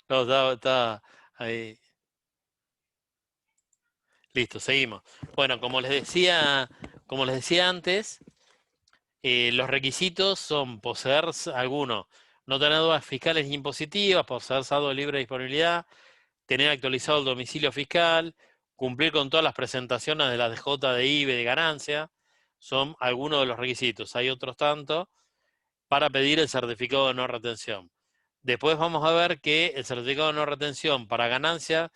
No, ahí. Listo, seguimos. Bueno, como les decía antes, los requisitos son poseer alguno, no tener deudas fiscales ni impositivas, poseer saldo de libre disponibilidad, tener actualizado el domicilio fiscal, cumplir con todas las presentaciones de la DJ de IBE de ganancia, son algunos de los requisitos. Hay otros tantos para pedir el certificado de no retención. Después vamos a ver que el certificado de no retención para ganancia,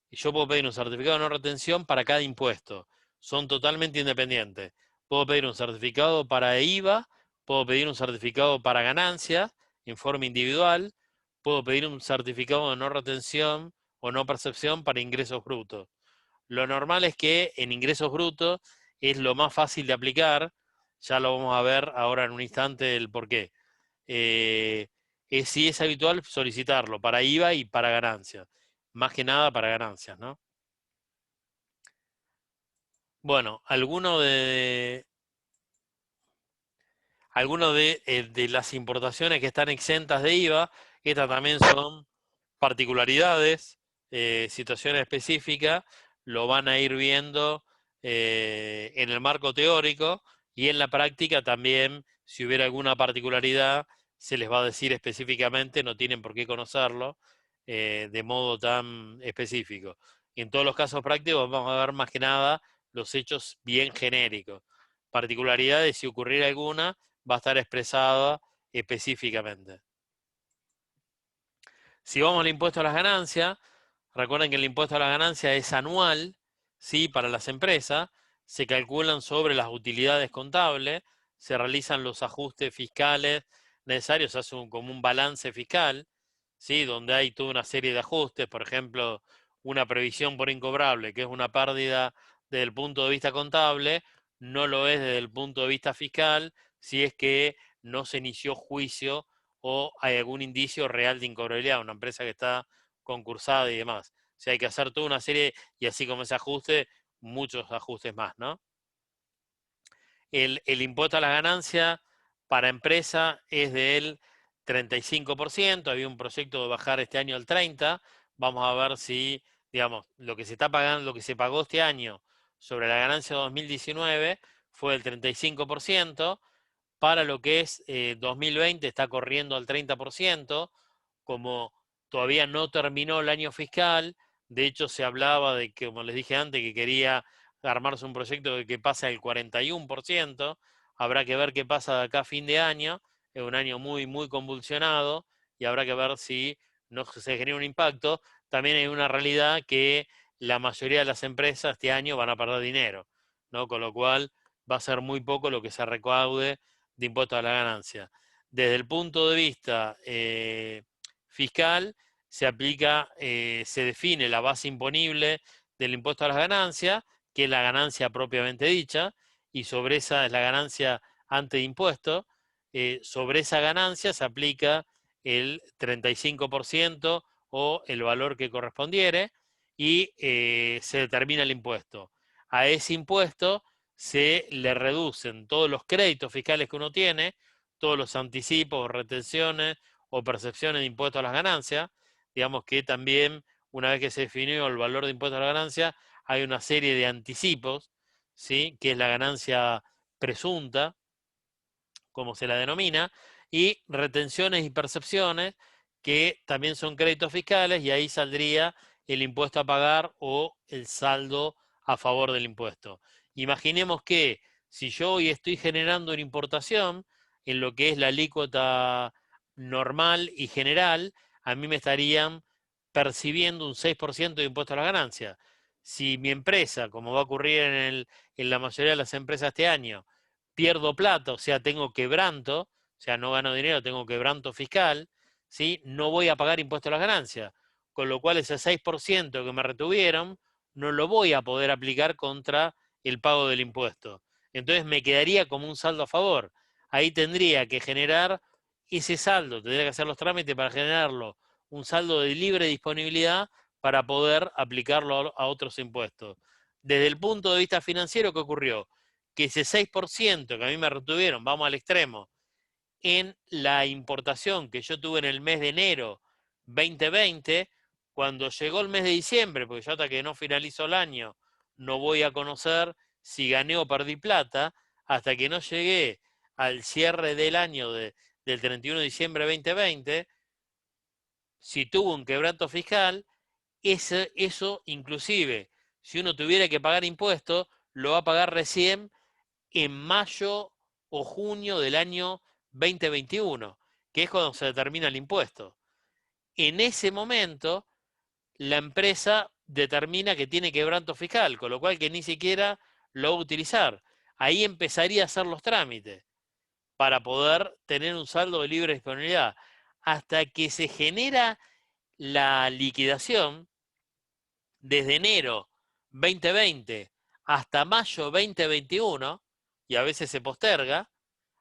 yo puedo pedir un certificado de no retención para cada impuesto. Son totalmente independientes. Puedo pedir un certificado para IVA, puedo pedir un certificado para ganancia en forma individual, puedo pedir un certificado de no retención o no percepción para ingresos brutos. Lo normal es que en ingresos brutos es lo más fácil de aplicar, ya lo vamos a ver ahora en un instante el por qué. Eh, si es habitual solicitarlo para IVA y para ganancias, más que nada para ganancias, ¿no? Bueno, de las importaciones que están exentas de IVA, estas también son particularidades, situaciones específicas, lo van a ir viendo en el marco teórico y en la práctica también, si hubiera alguna particularidad, se les va a decir específicamente, no tienen por qué conocerlo de modo tan específico. Y en todos los casos prácticos vamos a ver más que nada los hechos bien genéricos. Particularidades, si ocurriera alguna, va a estar expresada específicamente. Si vamos al impuesto a las ganancias, recuerden que el impuesto a las ganancias es anual, ¿sí? Para las empresas, se calculan sobre las utilidades contables, se realizan los ajustes fiscales necesarios, se hace como un balance fiscal, ¿sí? Donde hay toda una serie de ajustes, por ejemplo, una previsión por incobrable, que es una pérdida desde el punto de vista contable, no lo es desde el punto de vista fiscal, si es que no se inició juicio o hay algún indicio real de incobrabilidad, una empresa que está concursada y demás. O sea, hay que hacer toda una serie, y así como ese ajuste, muchos ajustes más, ¿no? El impuesto a la ganancia para empresa es del 35%, había un proyecto de bajar este año al 30%, vamos a ver si, digamos, lo que se está pagando, lo que se pagó este año sobre la ganancia de 2019 fue del 35%, para lo que es 2020 está corriendo al 30%, como todavía no terminó el año fiscal, de hecho se hablaba de que, como les dije antes, que quería armarse un proyecto de que pase al 41%, habrá que ver qué pasa de acá a fin de año, es un año muy, muy convulsionado y habrá que ver si no se genera un impacto. También hay una realidad que la mayoría de las empresas este año van a perder dinero, ¿no? Con lo cual va a ser muy poco lo que se recaude de impuestos a la ganancia. Desde el punto de vista fiscal, se aplica, se define la base imponible del impuesto a las ganancias, que es la ganancia propiamente dicha, y sobre esa es la ganancia ante impuesto. Sobre esa ganancia se aplica el 35% o el valor que correspondiere y se determina el impuesto. A ese impuesto se le reducen todos los créditos fiscales que uno tiene, todos los anticipos, retenciones o percepciones de impuestos a las ganancias. Digamos que también, una vez que se definió el valor de impuestos a la ganancia, hay una serie de anticipos, ¿sí? Que es la ganancia presunta, como se la denomina, y retenciones y percepciones, que también son créditos fiscales, y ahí saldría el impuesto a pagar o el saldo a favor del impuesto. Imaginemos que si yo hoy estoy generando una importación en lo que es la alícuota normal y general, a mí me estarían percibiendo un 6% de impuesto a la ganancia. Si mi empresa, como va a ocurrir en la mayoría de las empresas este año, pierdo plata, o sea, tengo quebranto, o sea, no gano dinero, tengo quebranto fiscal, ¿sí? No voy a pagar impuesto a las ganancias, con lo cual ese 6% que me retuvieron no lo voy a poder aplicar contra el pago del impuesto. Entonces me quedaría como un saldo a favor. Ahí tendría que generar ese saldo, tendría que hacer los trámites para generarlo, un saldo de libre disponibilidad para poder aplicarlo a otros impuestos. Desde el punto de vista financiero, ¿qué ocurrió? Que ese 6% que a mí me retuvieron, vamos al extremo, en la importación que yo tuve en el mes de enero 2020, cuando llegó el mes de diciembre, porque yo hasta que no finalizo el año no voy a conocer si gané o perdí plata, hasta que no llegué al cierre del año del 31 de diciembre de 2020, si tuvo un quebranto fiscal, eso inclusive, si uno tuviera que pagar impuestos, lo va a pagar recién en mayo o junio del año 2021, que es cuando se determina el impuesto. En ese momento, la empresa determina que tiene quebranto fiscal, con lo cual que ni siquiera lo va a utilizar. Ahí empezaría a hacer los trámites para poder tener un saldo de libre disponibilidad. Hasta que se genera la liquidación, desde enero 2020 hasta mayo 2021, y a veces se posterga,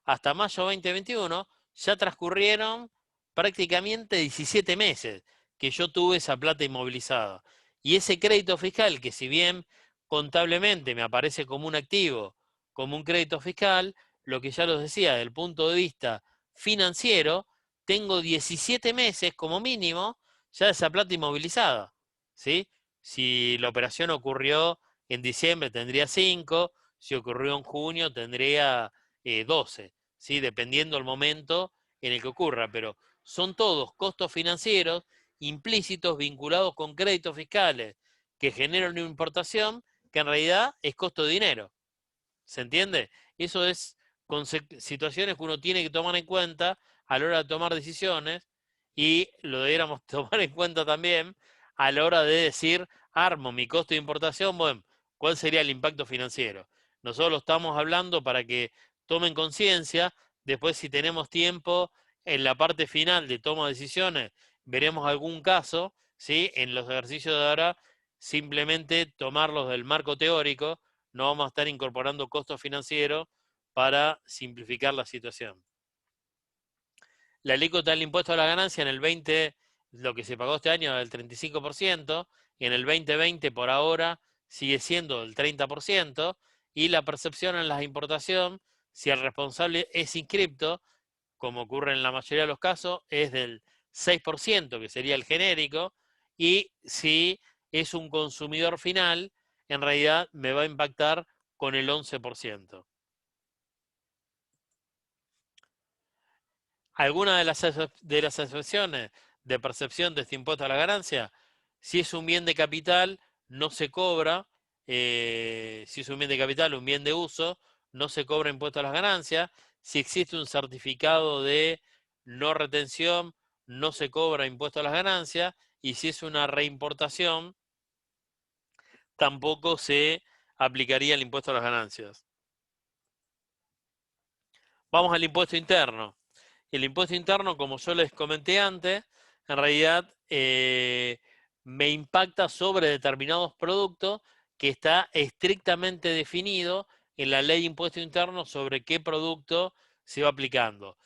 hasta mayo 2021, ya transcurrieron prácticamente 17 meses que yo tuve esa plata inmovilizada. Y ese crédito fiscal, que si bien contablemente me aparece como un activo, como un crédito fiscal, lo que ya los decía, desde el punto de vista financiero, tengo 17 meses como mínimo ya de esa plata inmovilizada, ¿sí? Si la operación ocurrió en diciembre, tendría 5, si ocurrió en junio, tendría 12, ¿sí? Dependiendo del momento en el que ocurra, pero son todos costos financieros implícitos vinculados con créditos fiscales que generan una importación que en realidad es costo de dinero. ¿Se entiende? Eso es situaciones que uno tiene que tomar en cuenta a la hora de tomar decisiones, y lo debiéramos tomar en cuenta también a la hora de decir, armo mi costo de importación, bueno, ¿cuál sería el impacto financiero? Nosotros lo estamos hablando para que tomen conciencia. Después, si tenemos tiempo, en la parte final de toma de decisiones, veremos algún caso, ¿sí? En los ejercicios de ahora, simplemente tomarlos del marco teórico, no vamos a estar incorporando costos financieros para simplificar la situación. La alícuota del impuesto a la ganancia en el 20, lo que se pagó este año, del 35%, y en el 2020 por ahora sigue siendo del 30%, y la percepción en la importación, si el responsable es inscripto, como ocurre en la mayoría de los casos, es del 6%, que sería el genérico, y si es un consumidor final, en realidad me va a impactar con el 11%. Alguna de las excepciones de percepción de este impuesto a la ganancia, si es un bien de capital, no se cobra, si es un bien de capital, un bien de uso, no se cobra impuesto a las ganancias. Si existe un certificado de no retención, no se cobra impuesto a las ganancias. Y si es una reimportación, tampoco se aplicaría el impuesto a las ganancias. Vamos al impuesto interno. El impuesto interno, como yo les comenté antes, en realidad me impacta sobre determinados productos, que está estrictamente definido en la ley de impuesto interno sobre qué producto se va aplicando.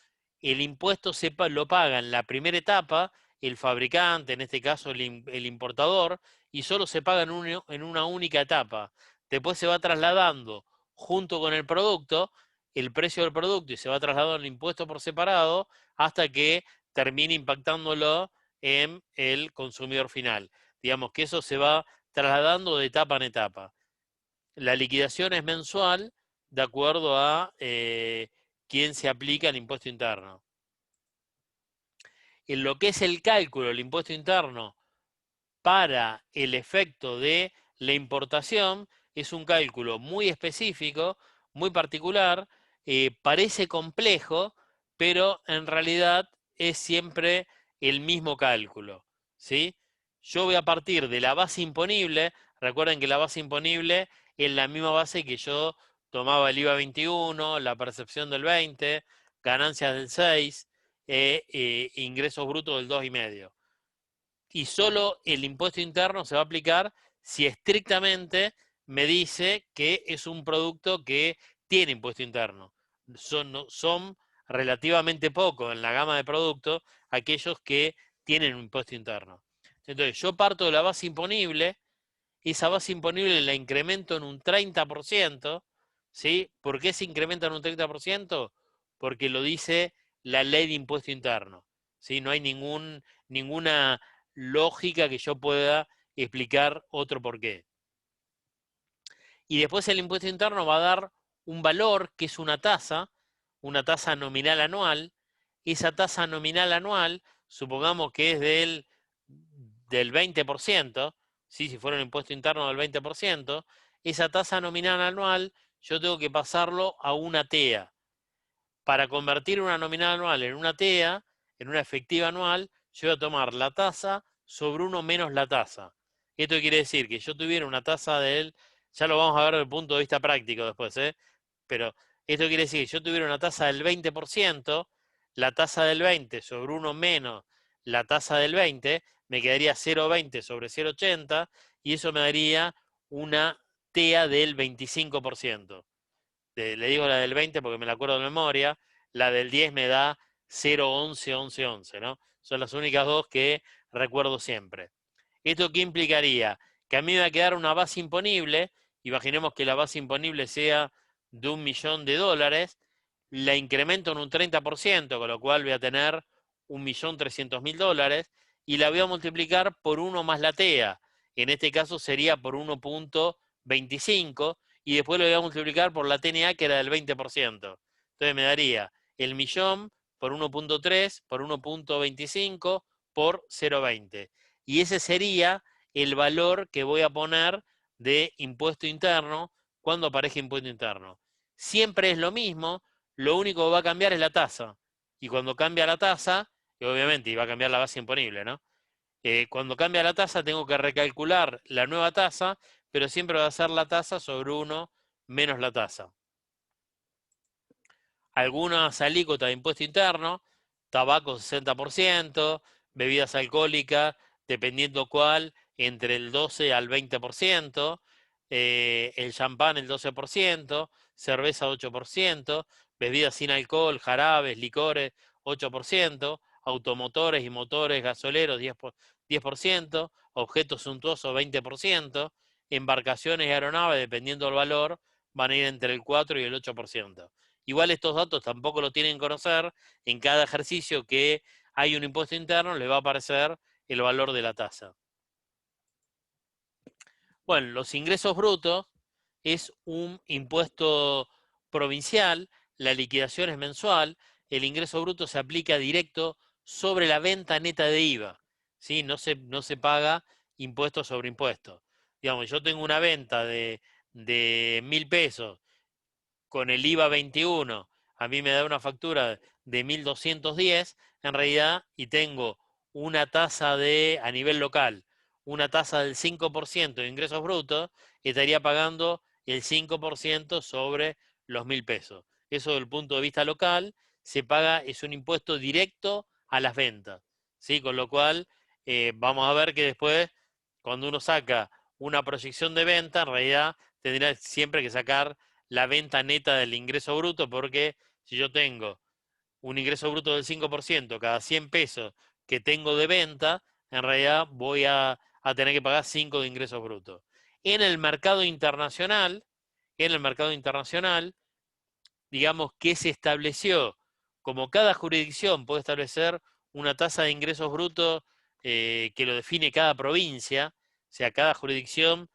El impuesto lo paga en la primera etapa el fabricante, en este caso el importador, y solo se paga en una única etapa. Después se va trasladando junto con el producto, el precio del producto, y se va trasladando el impuesto por separado hasta que termine impactándolo en el consumidor final. Digamos que eso se va trasladando de etapa en etapa. La liquidación es mensual de acuerdo a quién se aplica el impuesto interno. En lo que es el cálculo del impuesto interno para el efecto de la importación, es un cálculo muy específico, muy particular, parece complejo, pero en realidad es siempre el mismo cálculo, ¿sí? Yo voy a partir de la base imponible. Recuerden que la base imponible es la misma base que yo tomaba el IVA 21, la percepción del 20, ganancias del 6, ingresos brutos del 2,5. Y solo el impuesto interno se va a aplicar si estrictamente me dice que es un producto que tiene impuesto interno. Son relativamente pocos en la gama de productos aquellos que tienen un impuesto interno. Entonces, yo parto de la base imponible, esa base imponible la incremento en un 30%, ¿sí? ¿Por qué se incrementa en un 30%? Porque lo dice la ley de impuesto interno, ¿sí? No hay ninguna lógica que yo pueda explicar otro porqué. Y después el impuesto interno va a dar un valor que es una tasa nominal anual. Esa tasa nominal anual, supongamos que es del 20%, ¿sí? Si fuera un impuesto interno del 20%, esa tasa nominal anual yo tengo que pasarlo a una TEA. Para convertir una nominal anual en una TEA, en una efectiva anual, yo voy a tomar la tasa sobre 1 menos la tasa. Esto quiere decir que yo tuviera una tasa ya lo vamos a ver desde el punto de vista práctico después, pero esto quiere decir que yo tuviera una tasa del 20%, la tasa del 20 sobre 1 menos la tasa del 20, me quedaría 0,20 sobre 0,80 y eso me daría una TEA del 25%. Le digo la del 20 porque me la acuerdo de memoria, la del 10 me da 0,11, 11, 11, ¿no? Son las únicas dos que recuerdo siempre. ¿Esto qué implicaría? Que a mí me va a quedar una base imponible, imaginemos que la base imponible sea de $1.000.000, la incremento en un 30%, con lo cual voy a tener $1.300.000, y la voy a multiplicar por 1 más la TEA. En este caso sería por 1,25, y después lo voy a multiplicar por la TNA, que era del 20%. Entonces me daría el millón por 1,3 por 1,25 por 0,20. Y ese sería el valor que voy a poner de impuesto interno cuando aparezca impuesto interno. Siempre es lo mismo, lo único que va a cambiar es la tasa. Y cuando cambia la tasa, y obviamente va a cambiar la base imponible, ¿no? Cuando cambia la tasa tengo que recalcular la nueva tasa, pero siempre va a ser la tasa sobre 1 menos la tasa. Algunas alícuotas de impuesto interno, tabaco 60%, bebidas alcohólicas, dependiendo cuál, entre el 12 al 20%, el champán el 12%, cerveza 8%, bebidas sin alcohol, jarabes, licores 8%, automotores y motores gasoleros 10%, objetos suntuosos 20%, embarcaciones y aeronaves, dependiendo del valor, van a ir entre el 4 y el 8%. Igual estos datos tampoco lo tienen que conocer, en cada ejercicio que hay un impuesto interno les va a aparecer el valor de la tasa. Bueno, los ingresos brutos es un impuesto provincial, la liquidación es mensual, el ingreso bruto se aplica directo sobre la venta neta de IVA, ¿sí? No se paga impuesto sobre impuesto. Digamos, yo tengo una venta de 1.000 pesos con el IVA 21, a mí me da una factura de 1.210 en realidad, y tengo una tasa a nivel local, una tasa del 5% de ingresos brutos, estaría pagando el 5% sobre los 1.000 pesos. Eso desde el punto de vista local se paga, es un impuesto directo a las ventas, ¿sí? Con lo cual vamos a ver que después, cuando uno saca una proyección de venta, en realidad tendrá siempre que sacar la venta neta del ingreso bruto, porque si yo tengo un ingreso bruto del 5% cada 100 pesos que tengo de venta, en realidad voy a tener que pagar 5 de ingresos brutos. En el mercado internacional, digamos que se estableció, como cada jurisdicción puede establecer una tasa de ingresos brutos que lo define cada provincia, o sea, cada jurisdicción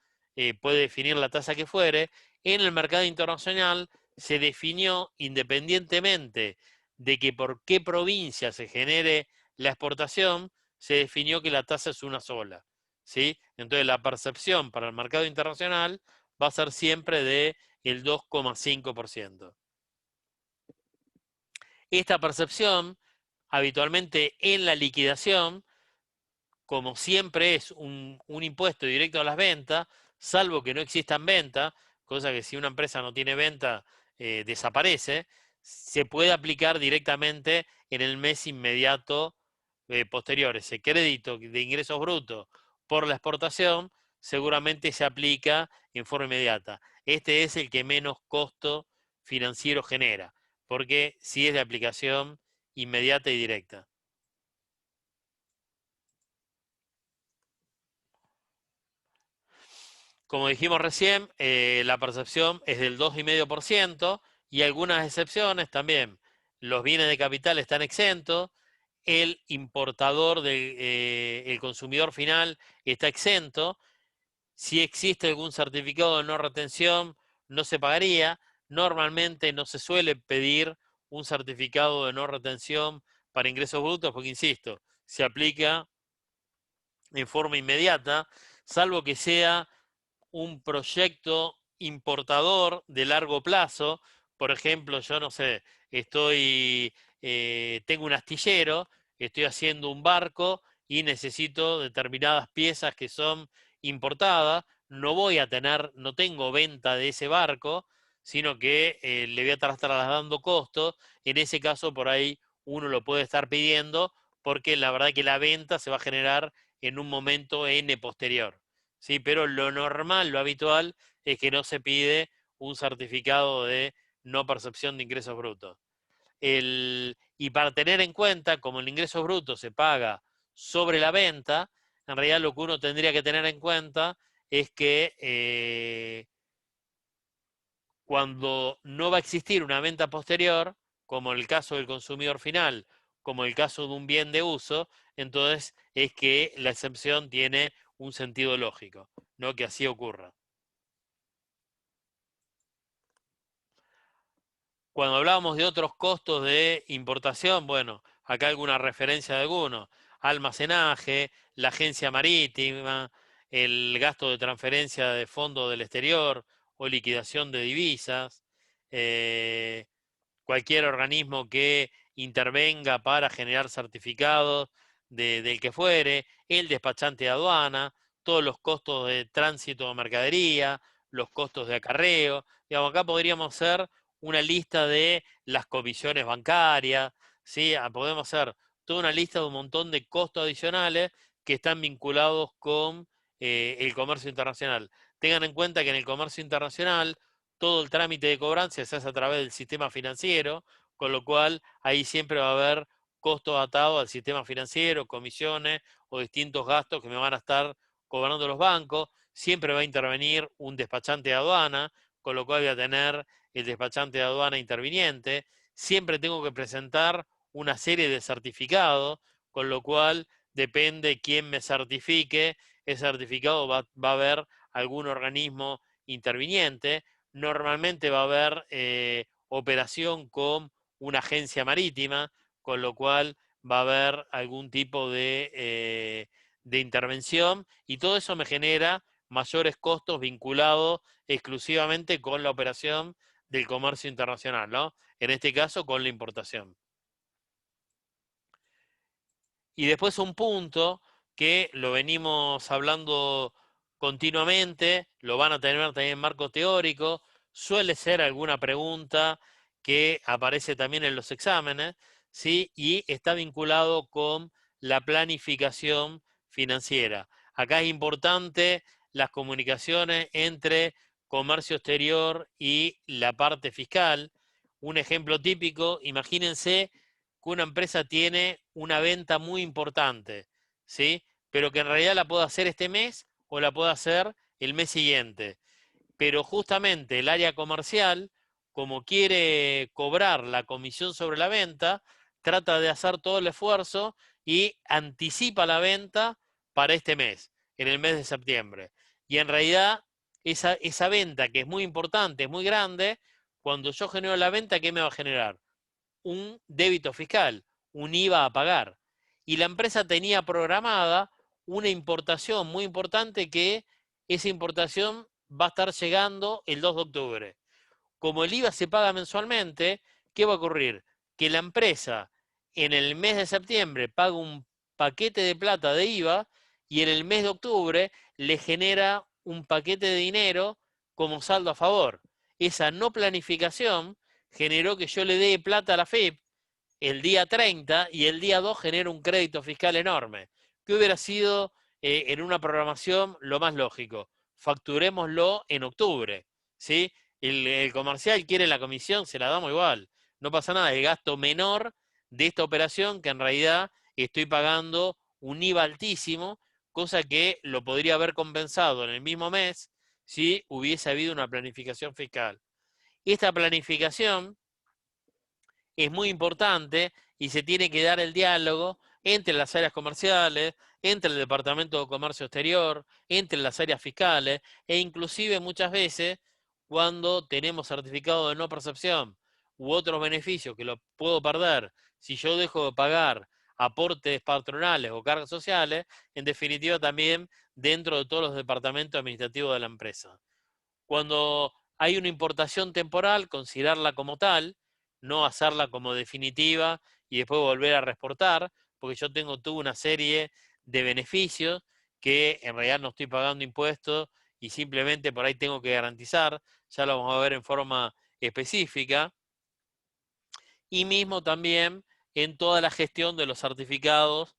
puede definir la tasa que fuere. En el mercado internacional se definió, independientemente de que por qué provincia se genere la exportación, se definió que la tasa es una sola, ¿sí? Entonces la percepción para el mercado internacional va a ser siempre de el 2,5%. Esta percepción, habitualmente en la liquidación, como siempre es un impuesto directo a las ventas, salvo que no existan ventas, cosa que si una empresa no tiene venta desaparece, se puede aplicar directamente en el mes inmediato posterior. Ese crédito de ingresos brutos por la exportación seguramente se aplica en forma inmediata. Este es el que menos costo financiero genera, porque sí es de aplicación inmediata y directa. Como dijimos recién, la percepción es del 2,5% y algunas excepciones también. Los bienes de capital están exentos, el importador, el consumidor final está exento. Si existe algún certificado de no retención, no se pagaría. Normalmente no se suele pedir un certificado de no retención para ingresos brutos porque, insisto, se aplica en forma inmediata, salvo que sea un proyecto importador de largo plazo. Por ejemplo, yo no sé, tengo un astillero, estoy haciendo un barco y necesito determinadas piezas que son importadas. No tengo venta de ese barco, sino que le voy a estar trasladando costos. En ese caso, por ahí uno lo puede estar pidiendo porque la verdad que la venta se va a generar en un momento N posterior. ¿Sí? Pero lo normal, lo habitual, es que no se pide un certificado de no percepción de ingresos brutos. Y para tener en cuenta, como el ingreso bruto se paga sobre la venta, en realidad lo que uno tendría que tener en cuenta es que cuando no va a existir una venta posterior, como el caso del consumidor final, como el caso de un bien de uso, entonces es que la excepción tiene un sentido lógico, no que así ocurra. Cuando hablábamos de otros costos de importación, bueno, acá alguna referencia de algunos: almacenaje, la agencia marítima, el gasto de transferencia de fondos del exterior o liquidación de divisas, eh, cualquier organismo que intervenga para generar certificados del que fuere, el despachante de aduana, todos los costos de tránsito de mercadería, los costos de acarreo. Digamos, acá podríamos hacer una lista de las comisiones bancarias, ¿sí? Podemos hacer toda una lista de un montón de costos adicionales que están vinculados con el comercio internacional. Tengan en cuenta que en el comercio internacional todo el trámite de cobranza se hace a través del sistema financiero, con lo cual ahí siempre va a haber costos atados al sistema financiero, comisiones o distintos gastos que me van a estar cobrando los bancos. Siempre va a intervenir un despachante de aduana, con lo cual voy a tener el despachante de aduana interviniente. Siempre tengo que presentar una serie de certificados, con lo cual depende quién me certifique, ese certificado va a haber algún organismo interviniente. Normalmente va a haber operación con una agencia marítima, con lo cual va a haber algún tipo de intervención, y todo eso me genera mayores costos vinculados exclusivamente con la operación del comercio internacional, ¿no? En este caso, con la importación. Y después un punto que lo venimos hablando continuamente, lo van a tener también en marco teórico, suele ser alguna pregunta que aparece también en los exámenes, ¿sí? Y está vinculado con la planificación financiera. Acá es importante las comunicaciones entre comercio exterior y la parte fiscal. Un ejemplo típico: imagínense que una empresa tiene una venta muy importante, ¿sí? Pero que en realidad la puede hacer este mes o la puede hacer el mes siguiente. Pero justamente el área comercial, como quiere cobrar la comisión sobre la venta, trata de hacer todo el esfuerzo y anticipa la venta para este mes, en el mes de septiembre. Y en realidad, esa venta, que es muy importante, es muy grande, cuando yo genero la venta, ¿qué me va a generar? Un débito fiscal, un IVA a pagar. Y la empresa tenía programada una importación muy importante, que esa importación va a estar llegando el 2 de octubre. Como el IVA se paga mensualmente, ¿qué va a ocurrir? Que la empresa en el mes de septiembre paga un paquete de plata de IVA, y en el mes de octubre le genera un paquete de dinero como saldo a favor. Esa no planificación generó que yo le dé plata a la FIP el día 30 y el día 2 genera un crédito fiscal enorme. ¿Qué hubiera sido en una programación lo más lógico? Facturémoslo en octubre, ¿sí? El comercial quiere la comisión, se la damos igual. No pasa nada, el gasto menor de esta operación, que en realidad estoy pagando un IVA altísimo, cosa que lo podría haber compensado en el mismo mes si hubiese habido una planificación fiscal. Esta planificación es muy importante y se tiene que dar el diálogo entre las áreas comerciales, entre el Departamento de Comercio Exterior, entre las áreas fiscales e inclusive muchas veces cuando tenemos certificado de no percepción u otros beneficios que lo puedo perder si yo dejo de pagar aportes patronales o cargas sociales, en definitiva también dentro de todos los departamentos administrativos de la empresa. Cuando hay una importación temporal, considerarla como tal, no hacerla como definitiva y después volver a reexportar, porque yo tengo toda una serie de beneficios que en realidad no estoy pagando impuestos y simplemente por ahí tengo que garantizar, ya lo vamos a ver en forma específica, y mismo también en toda la gestión de los certificados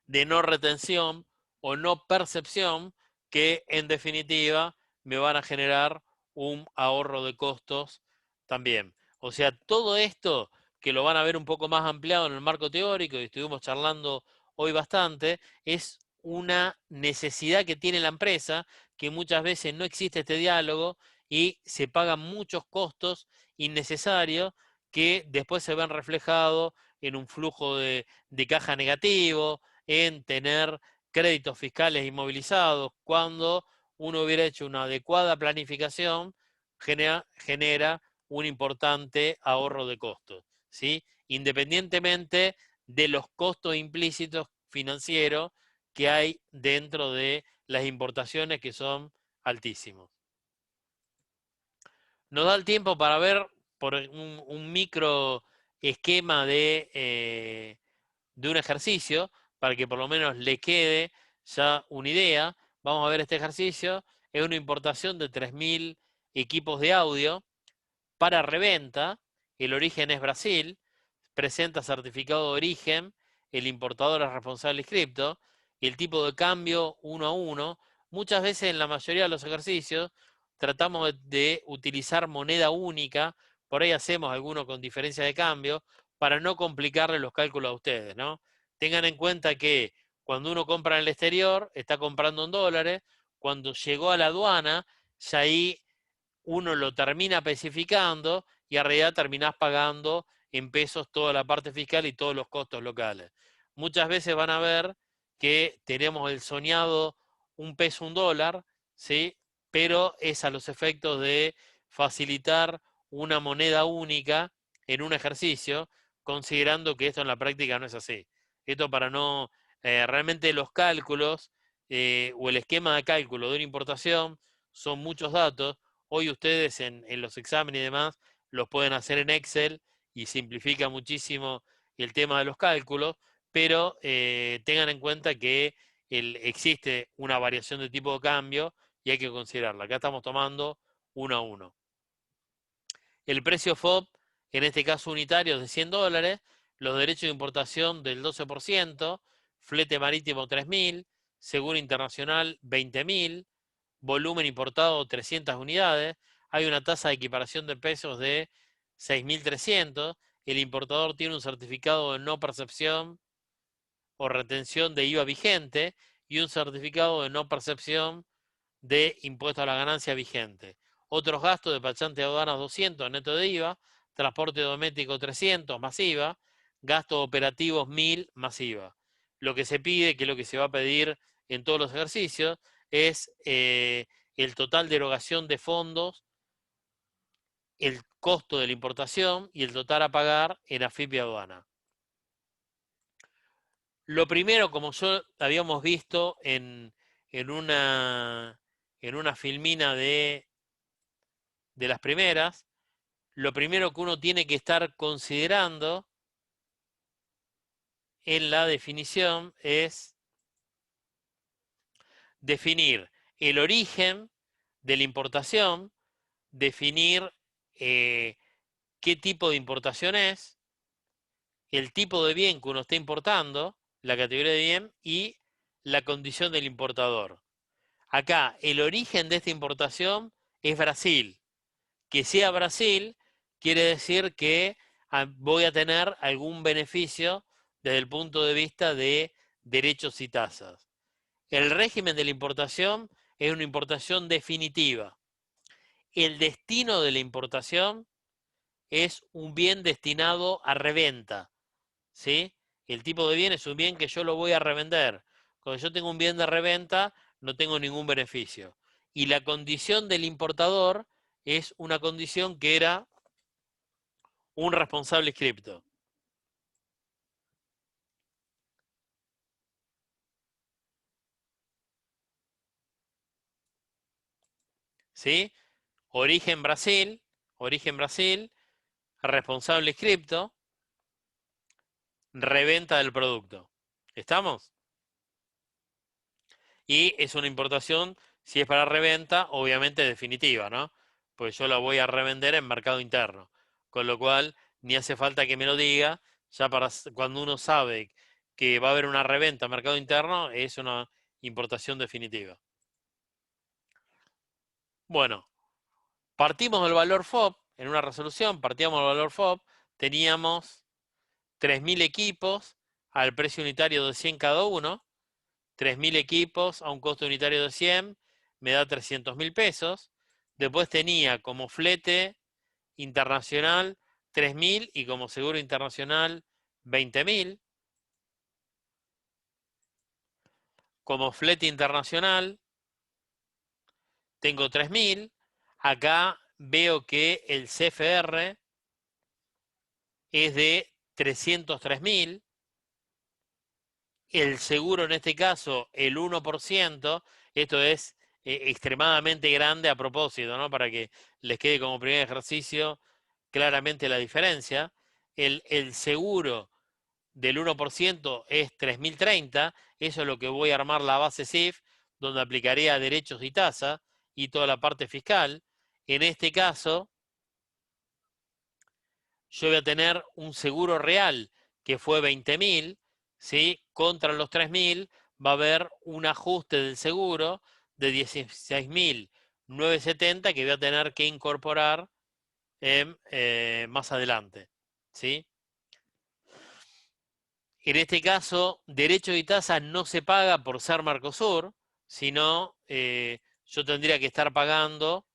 de no retención o no percepción que en definitiva me van a generar un ahorro de costos también. O sea, todo esto que lo van a ver un poco más ampliado en el marco teórico y estuvimos charlando hoy bastante, es una necesidad que tiene la empresa, que muchas veces no existe este diálogo y se pagan muchos costos innecesarios que después se ven reflejados en un flujo de caja negativo, en tener créditos fiscales inmovilizados, cuando uno hubiera hecho una adecuada planificación, genera un importante ahorro de costos, ¿sí? Independientemente de los costos implícitos financieros que hay dentro de las importaciones, que son altísimos. Nos da el tiempo para ver por un micro esquema de un ejercicio, para que por lo menos le quede ya una idea. Vamos a ver este ejercicio. Es una importación de 3.000 equipos de audio para reventa. El origen es Brasil. Presenta certificado de origen. El importador es responsable inscripto. El tipo de cambio 1 a 1. Muchas veces en la mayoría de los ejercicios tratamos de utilizar moneda única. Por ahí hacemos alguno con diferencia de cambio para no complicarle los cálculos a ustedes, ¿no? Tengan en cuenta que cuando uno compra en el exterior, está comprando en dólares. Cuando llegó a la aduana, ya ahí uno lo termina especificando y en realidad terminás pagando en pesos toda la parte fiscal y todos los costos locales. Muchas veces van a ver que tenemos el soñado un peso, un dólar, ¿sí? Pero es a los efectos de facilitar una moneda única en un ejercicio, considerando que esto en la práctica no es así. Esto para no, realmente los cálculos o el esquema de cálculo de una importación son muchos datos. Hoy ustedes en los exámenes y demás los pueden hacer en Excel y simplifica muchísimo el tema de los cálculos, pero tengan en cuenta que existe una variación de tipo de cambio y hay que considerarla. Acá estamos tomando 1 a 1. El precio FOB, en este caso unitario, es de 100 dólares, los derechos de importación del 12%, flete marítimo 3.000, seguro internacional 20.000, volumen importado 300 unidades, hay una tasa de equiparación de pesos de 6.300, el importador tiene un certificado de no percepción o retención de IVA vigente y un certificado de no percepción de impuesto a la ganancia vigente. Otros gastos: despachante de aduanas 200 neto de IVA, transporte doméstico 300 más IVA, gastos operativos 1.000 más IVA. Lo que se pide, que es lo que se va a pedir en todos los ejercicios, es el total de erogación de fondos, el costo de la importación y el total a pagar en AFIP y aduana. Lo primero, como yo habíamos visto en una filmina de las primeras, lo primero que uno tiene que estar considerando en la definición es definir el origen de la importación, definir qué tipo de importación es, el tipo de bien que uno está importando, la categoría de bien y la condición del importador. Acá, el origen de esta importación es Brasil. Que sea Brasil quiere decir que voy a tener algún beneficio desde el punto de vista de derechos y tasas. El régimen de la importación es una importación definitiva. El destino de la importación es un bien destinado a reventa, ¿sí? El tipo de bien es un bien que yo lo voy a revender. Cuando yo tengo un bien de reventa, no tengo ningún beneficio. Y la condición del importador es una condición que era un responsable inscripto. ¿Sí? Origen Brasil, responsable inscripto, reventa del producto. ¿Estamos? Y es una importación, si es para reventa, obviamente definitiva, ¿no? Pues yo la voy a revender en mercado interno. Con lo cual, ni hace falta que me lo diga, ya para cuando uno sabe que va a haber una reventa en mercado interno, es una importación definitiva. Bueno, partimos del valor FOB, en una resolución, partíamos del valor FOB, teníamos 3.000 equipos al precio unitario de 100 cada uno, 3.000 equipos a un costo unitario de 100, me da 300.000 pesos. Después tenía como flete internacional 3.000 y como seguro internacional 20.000. Como flete internacional tengo 3.000. Acá veo que el CFR es de 303.000. El seguro en este caso, el 1%, esto es extremadamente grande a propósito, ¿no? Para que les quede como primer ejercicio claramente la diferencia. El seguro del 1% es 3.030, eso es lo que voy a armar la base CIF, donde aplicaría derechos y tasa y toda la parte fiscal. En este caso, yo voy a tener un seguro real que fue 20.000, ¿sí? Contra los 3.000 va a haber un ajuste del seguro de 16.970 que voy a tener que incorporar más adelante, ¿sí? En este caso, derecho y tasa no se paga por ser Mercosur, sino yo tendría que estar pagando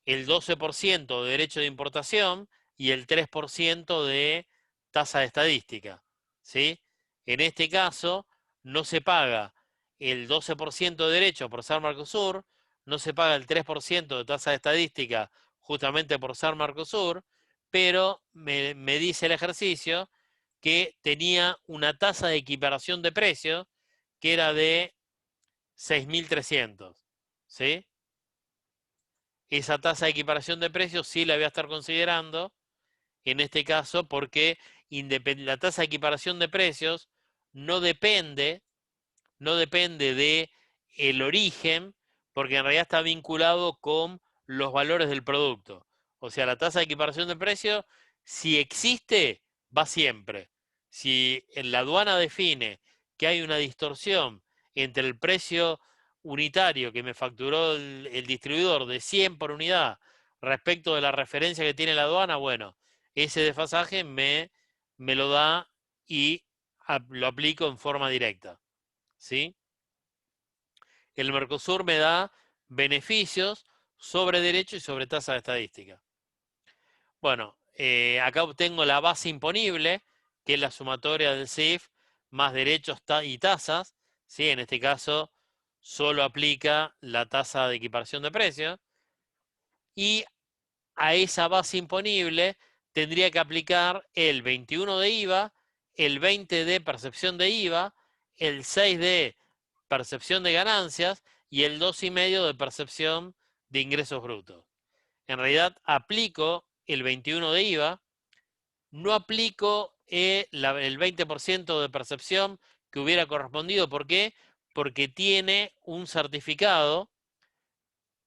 el 12% de derecho de importación y el 3% de tasa de estadística, ¿sí? En este caso, no se paga el 12% de derecho por ser Mercosur, no se paga el 3% de tasa de estadística justamente por ser Mercosur, pero me dice el ejercicio que tenía una tasa de equiparación de precios que era de 6.300, ¿sí? Esa tasa de equiparación de precios sí la voy a estar considerando en este caso porque la tasa de equiparación de precios no depende, no depende de el origen, porque en realidad está vinculado con los valores del producto. O sea, la tasa de equiparación de precios, si existe, va siempre. Si en la aduana define que hay una distorsión entre el precio unitario que me facturó el distribuidor de 100 por unidad respecto de la referencia que tiene la aduana, bueno, ese desfasaje me lo da y lo aplico en forma directa, ¿sí? El Mercosur me da beneficios sobre derecho y sobre tasa de estadística. Bueno, acá obtengo la base imponible, que es la sumatoria del CIF, más derechos y tasas, ¿sí? En este caso, solo aplica la tasa de equiparación de precios. Y a esa base imponible tendría que aplicar el 21 de IVA, el 20 de percepción de IVA, el 6 de percepción de ganancias y el 2,5 de percepción de ingresos brutos. En realidad aplico el 21 de IVA, no aplico el 20% de percepción que hubiera correspondido. ¿Por qué? Porque tiene un certificado,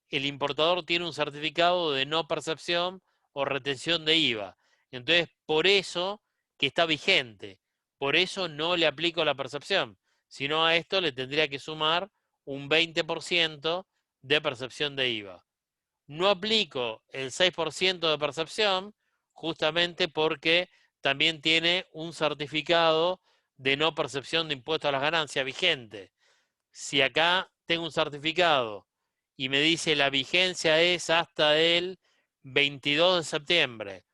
el importador tiene un certificado de no percepción o retención de IVA. Entonces, por eso que está vigente, por eso no le aplico la percepción, sino a esto le tendría que sumar un 20% de percepción de IVA. No aplico el 6% de percepción justamente porque también tiene un certificado de no percepción de impuesto a las ganancias vigente. Si acá tengo un certificado y me dice la vigencia es hasta el 22 de septiembre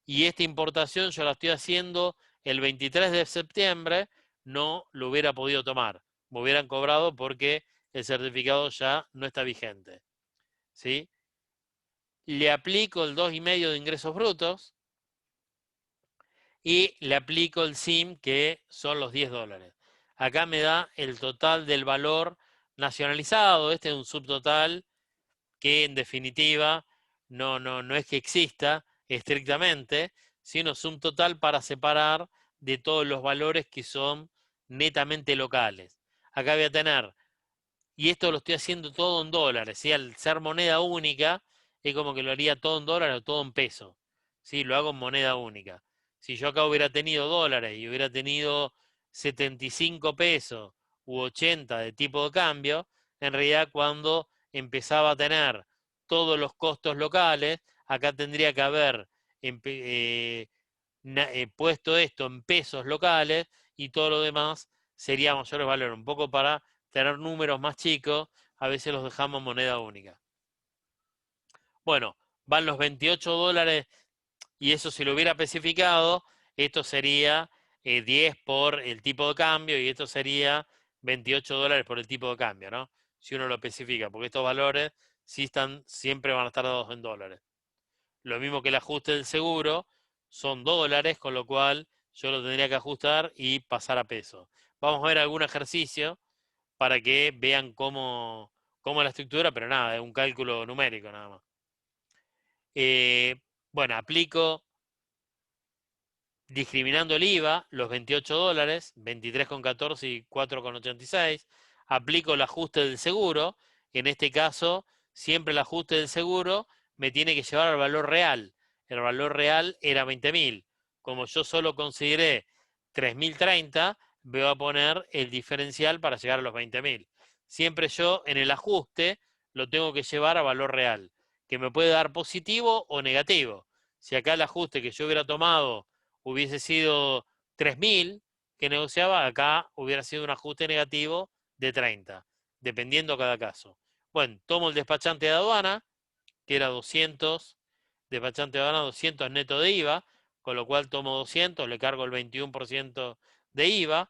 y esta importación yo la estoy haciendo el 23 de septiembre, no lo hubiera podido tomar. Me hubieran cobrado porque el certificado ya no está vigente. ¿Sí? Le aplico el 2,5 de ingresos brutos y le aplico el SIM, que son los $10. Acá me da el total del valor nacionalizado. Este es un subtotal que en definitiva no es que exista estrictamente, sino subtotal para separar de todos los valores que son netamente locales. Acá voy a tener, y esto lo estoy haciendo todo en dólares, ¿sí? Al ser moneda única, es como que lo haría todo en dólares o todo en pesos, ¿sí? Lo hago en moneda única. Si yo acá hubiera tenido dólares y hubiera tenido 75 pesos u 80 de tipo de cambio, en realidad cuando empezaba a tener todos los costos locales, acá tendría que haber puesto esto en pesos locales y todo lo demás sería mayores valores, un poco para tener números más chicos, a veces los dejamos en moneda única. Bueno, van los $28 y eso si lo hubiera especificado, esto sería 10 por el tipo de cambio y esto sería $28 por el tipo de cambio, ¿no? Si uno lo especifica, porque estos valores sí están, siempre van a estar dados en dólares. Lo mismo que el ajuste del seguro, son dólares, con lo cual yo lo tendría que ajustar y pasar a pesos. Vamos a ver algún ejercicio para que vean cómo es la estructura, pero nada, es un cálculo numérico nada más. Bueno, aplico discriminando el IVA, los $28, 23,14 y 4,86. Aplico el ajuste del seguro. En este caso, siempre el ajuste del seguro me tiene que llevar al valor real. El valor real era 20.000. Como yo solo consideré 3.030, voy a poner el diferencial para llegar a los 20.000. Siempre yo en el ajuste lo tengo que llevar a valor real, que me puede dar positivo o negativo. Si acá el ajuste que yo hubiera tomado hubiese sido 3.000 que negociaba, acá hubiera sido un ajuste negativo de 30, dependiendo cada caso. Bueno, tomo el despachante de aduana, que era 200, despachante de aduana 200 neto de IVA, con lo cual tomo 200, le cargo el 21% de IVA,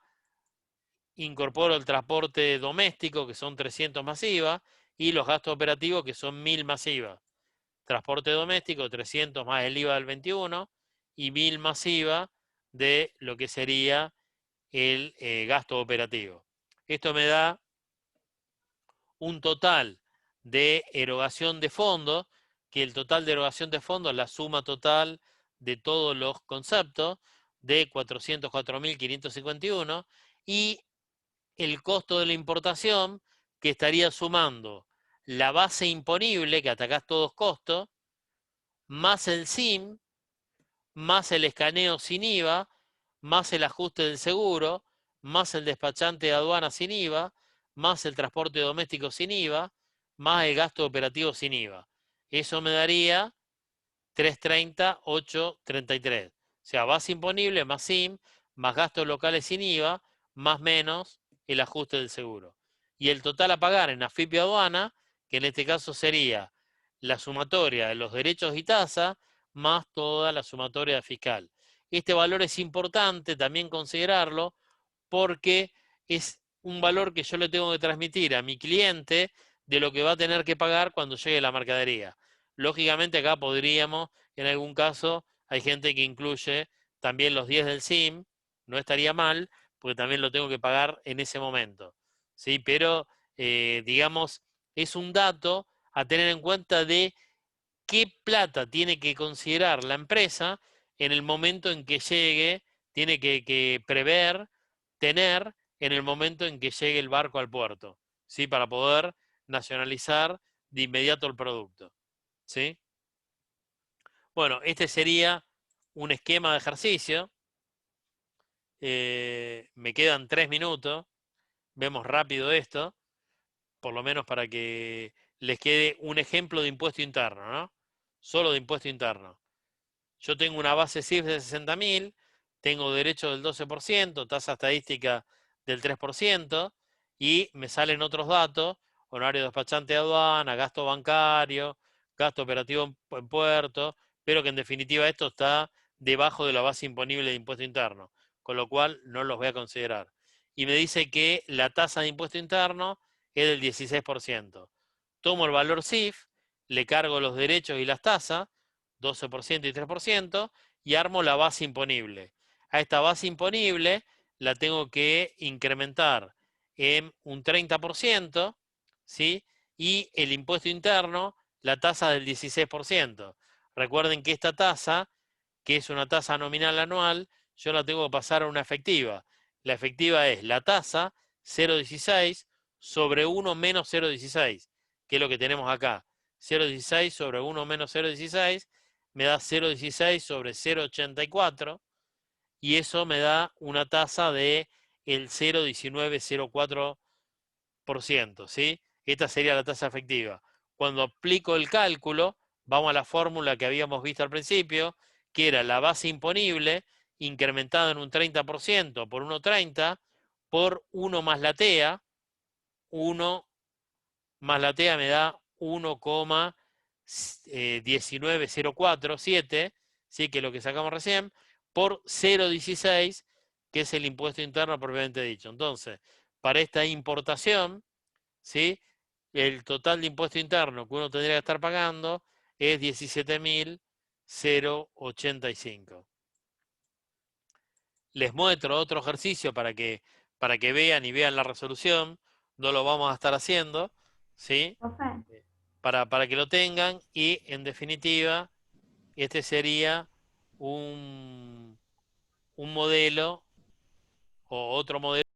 incorporo el transporte doméstico, que son 300 más IVA, y los gastos operativos, que son 1.000 más IVA. Transporte doméstico, 300 más el IVA del 21 y 1.000 más IVA de lo que sería el gasto operativo. Esto me da un total de erogación de fondos, que el total de erogación de fondos es la suma total de todos los conceptos, de 404.551, y el costo de la importación, que estaría sumando la base imponible, que atacás todos costos, más el SIM, más el escaneo sin IVA, más el ajuste del seguro, más el despachante de aduana sin IVA, más el transporte doméstico sin IVA, más el gasto operativo sin IVA. Eso me daría 330, 833. O sea, base imponible más SIM, más gastos locales sin IVA, más menos el ajuste del seguro. Y el total a pagar en AFIP y aduana, que en este caso sería la sumatoria de los derechos y tasas, más toda la sumatoria fiscal. Este valor es importante también considerarlo porque es un valor que yo le tengo que transmitir a mi cliente de lo que va a tener que pagar cuando llegue la mercadería. Lógicamente acá podríamos, en algún caso, hay gente que incluye también los 10 del SIM, no estaría mal, porque también lo tengo que pagar en ese momento. ¿Sí? Pero, digamos, es un dato a tener en cuenta de qué plata tiene que considerar la empresa en el momento en que llegue, tiene que prever, tener en el momento en que llegue el barco al puerto, ¿sí? Para poder nacionalizar de inmediato el producto, ¿sí? Bueno, este sería un esquema de ejercicio. Me quedan 3 minutos. Vemos rápido esto, por lo menos para que les quede un ejemplo de impuesto interno, ¿no? Solo de impuesto interno. Yo tengo una base CIF de 60.000, tengo derecho del 12%, tasa estadística del 3%, y me salen otros datos, horario de despachante de aduana, gasto bancario, gasto operativo en puerto, pero que en definitiva esto está debajo de la base imponible de impuesto interno, con lo cual no los voy a considerar. Y me dice que la tasa de impuesto interno es del 16%. Tomo el valor CIF, le cargo los derechos y las tasas, 12% y 3%, y armo la base imponible. A esta base imponible la tengo que incrementar en un 30%, ¿sí? Y el impuesto interno, la tasa del 16%. Recuerden que esta tasa, que es una tasa nominal anual, yo la tengo que pasar a una efectiva. La efectiva es la tasa 0,16 sobre 1 menos 0,16, que es lo que tenemos acá. 0,16 sobre 1 menos 0,16 me da 0,16 sobre 0,84 y eso me da una tasa de el 0,1904%, ¿sí? Esta sería la tasa efectiva. Cuando aplico el cálculo, vamos a la fórmula que habíamos visto al principio, que era la base imponible incrementada en un 30% por 1,30 por 1 más la TEA. 1 más la TEA me da 1,19047, ¿sí? Que es lo que sacamos recién, por 0,16, que es el impuesto interno propiamente dicho. Entonces, para esta importación, ¿sí? El total de impuesto interno que uno tendría que estar pagando es 17.085. Les muestro otro ejercicio para que vean y vean la resolución. No lo vamos a estar haciendo, ¿sí? Profe, Para que lo tengan y en definitiva, este sería un modelo o otro modelo